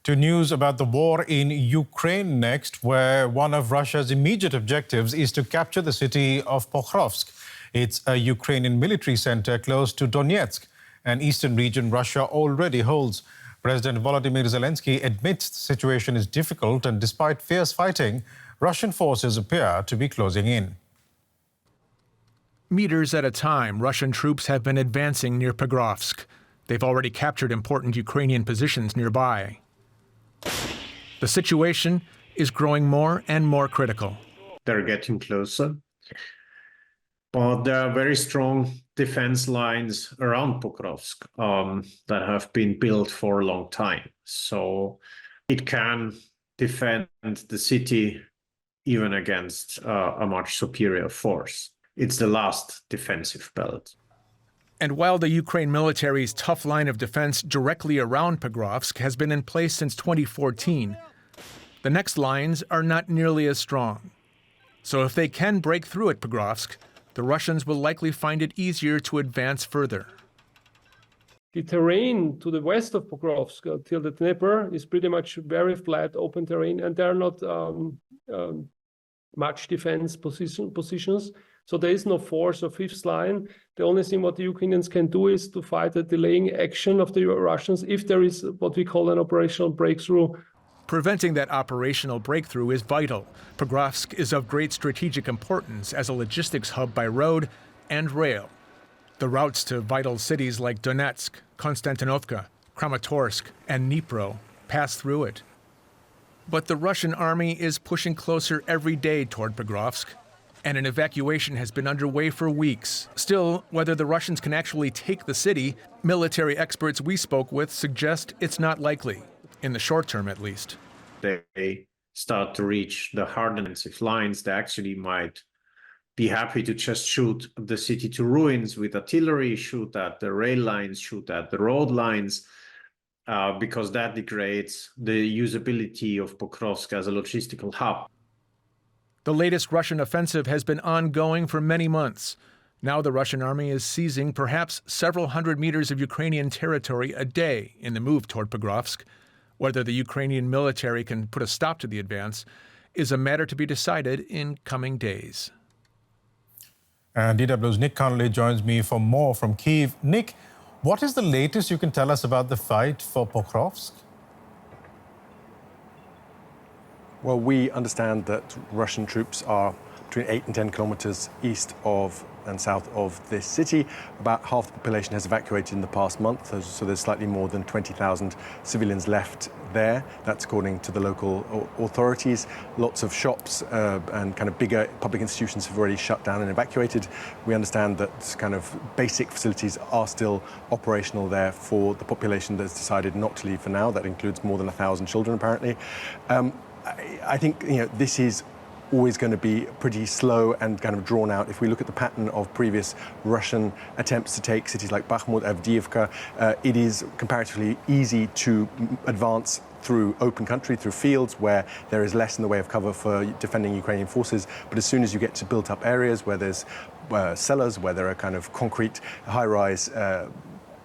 To news about the war in Ukraine next, where one of Russia's immediate objectives is to capture the city of Pokrovsk. It's a Ukrainian military center close to Donetsk, an eastern region Russia already holds. President Volodymyr Zelensky admits the situation is difficult, and despite fierce fighting, Russian forces appear to be closing in. Meters at a time, Russian troops have been advancing near Pokrovsk. They've already captured important Ukrainian positions nearby. The situation is growing more and more critical. They're getting closer, but there are very strong defense lines around Pokrovsk that have been built for a long time. So it can defend the city even against a much superior force. It's the last defensive belt. And while the Ukraine military's tough line of defense directly around Pokrovsk has been in place since 2014, the next lines are not nearly as strong. So if they can break through at Pokrovsk, the Russians will likely find it easier to advance further. The terrain to the west of Pokrovsk till the Dnieper is pretty much very flat, open terrain, and there are not much defense positions. So there is no fourth or fifth line. The only thing what the Ukrainians can do is to fight a delaying action of the Russians if there is what we call an operational breakthrough. Preventing that operational breakthrough is vital. Pokrovsk is of great strategic importance as a logistics hub by road and rail. The routes to vital cities like Donetsk, Konstantinovka, Kramatorsk, and Dnipro pass through it. But the Russian army is pushing closer every day toward Pokrovsk, and an evacuation has been underway for weeks. Still, whether the Russians can actually take the city, military experts we spoke with suggest it's not likely, in the short term at least. They start to reach the hard defensive lines, they actually might be happy to just shoot the city to ruins with artillery, shoot at the rail lines, shoot at the road lines, because that degrades the usability of Pokrovsk as a logistical hub. The latest Russian offensive has been ongoing for many months. Now the Russian army is seizing perhaps several hundred meters of Ukrainian territory a day in the move toward Pokrovsk. Whether the Ukrainian military can put a stop to the advance is a matter to be decided in coming days. And DW's Nick Connolly joins me for more from Kyiv. Nick, what is the latest you can tell us about the fight for Pokrovsk? Well, we understand that Russian troops are between 8 and 10 kilometers east of and south of this city. About half the population has evacuated in the past month, so there's slightly more than 20,000 civilians left there. That's according to the local authorities. Lots of shops and kind of bigger public institutions have already shut down and evacuated. We understand that kind of basic facilities are still operational there for the population that's decided not to leave for now. That includes more than 1,000 children, apparently. I think this is always going to be pretty slow and kind of drawn out. If we look at the pattern of previous Russian attempts to take cities like Bakhmut, Avdiivka, it is comparatively easy to advance through open country, through fields where there is less in the way of cover for defending Ukrainian forces. But as soon as you get to built-up areas where there's cellars, where there are kind of concrete high-rise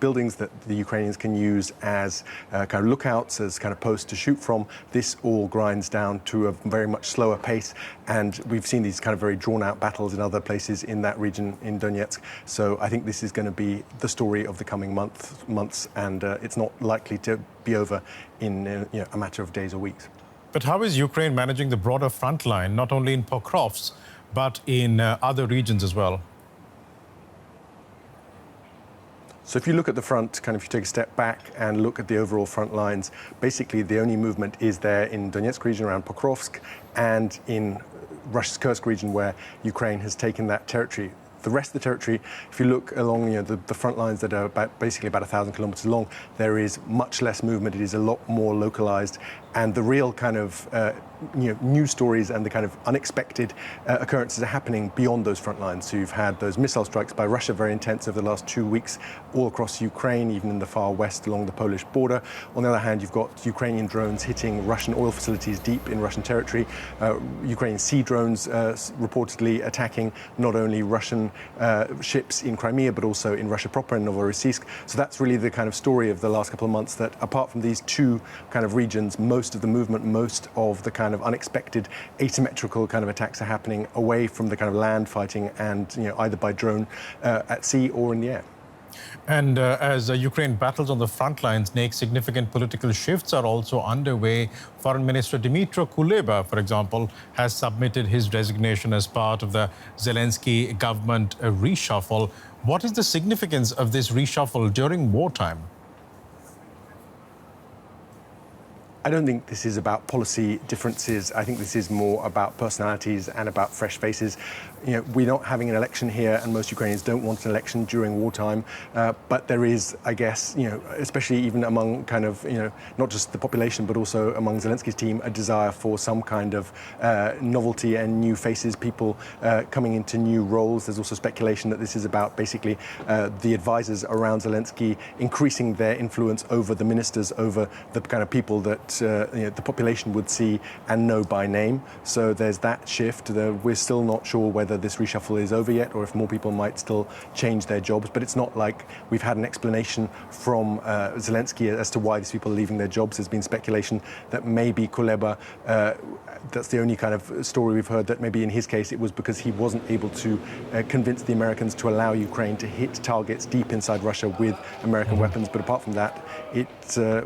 buildings that the Ukrainians can use as kind of lookouts, as kind of posts to shoot from, this all grinds down to a very much slower pace. And we've seen these kind of very drawn-out battles in other places in that region in Donetsk. So I think this is going to be the story of the coming months, and it's not likely to be over in a matter of days or weeks. But how is Ukraine managing the broader front line, not only in Pokrovsk, but in other regions as well? So if you look at the front, kind of if you take a step back and look at the overall front lines, basically the only movement is there in Donetsk region around Pokrovsk and in Russia's Kursk region where Ukraine has taken that territory. The rest of the territory, if you look along the front lines that are basically about 1,000 kilometers long, there is much less movement. It is a lot more localized. And the real kind of news stories and the kind of unexpected occurrences are happening beyond those front lines. So you've had those missile strikes by Russia, very intense over the last 2 weeks, all across Ukraine, even in the far west along the Polish border. On the other hand, you've got Ukrainian drones hitting Russian oil facilities deep in Russian territory. Ukrainian sea drones reportedly attacking not only Russian ships in Crimea, but also in Russia proper, in Novorossiysk. So that's really the kind of story of the last couple of months, that apart from these two kind of regions, most of the movement, most of the kind of unexpected asymmetrical kind of attacks are happening away from the kind of land fighting and, either by drone at sea or in the air. And as Ukraine battles on the front lines, significant political shifts are also underway. Foreign Minister Dmytro Kuleba, for example, has submitted his resignation as part of the Zelensky government reshuffle. What is the significance of this reshuffle during wartime? I don't think this is about policy differences. I think this is more about personalities and about fresh faces. We're not having an election here, and most Ukrainians don't want an election during wartime. But there is, I guess, especially even among kind of, not just the population, but also among Zelensky's team, a desire for some kind of novelty and new faces, people coming into new roles. There's also speculation that this is about basically the advisors around Zelensky increasing their influence over the ministers, over the kind of people that the population would see and know by name. So there's that shift. We're still not sure whether this reshuffle is over yet, or if more people might still change their jobs. But it's not like we've had an explanation from Zelensky as to why these people are leaving their jobs. There's been speculation that maybe Kuleba, that's the only kind of story we've heard, that maybe in his case it was because he wasn't able to convince the Americans to allow Ukraine to hit targets deep inside Russia with American weapons. But apart from that,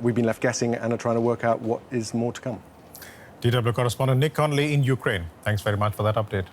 we've been left guessing and are trying to work out what is more to come. DW correspondent Nick Connolly in Ukraine. Thanks very much for that update.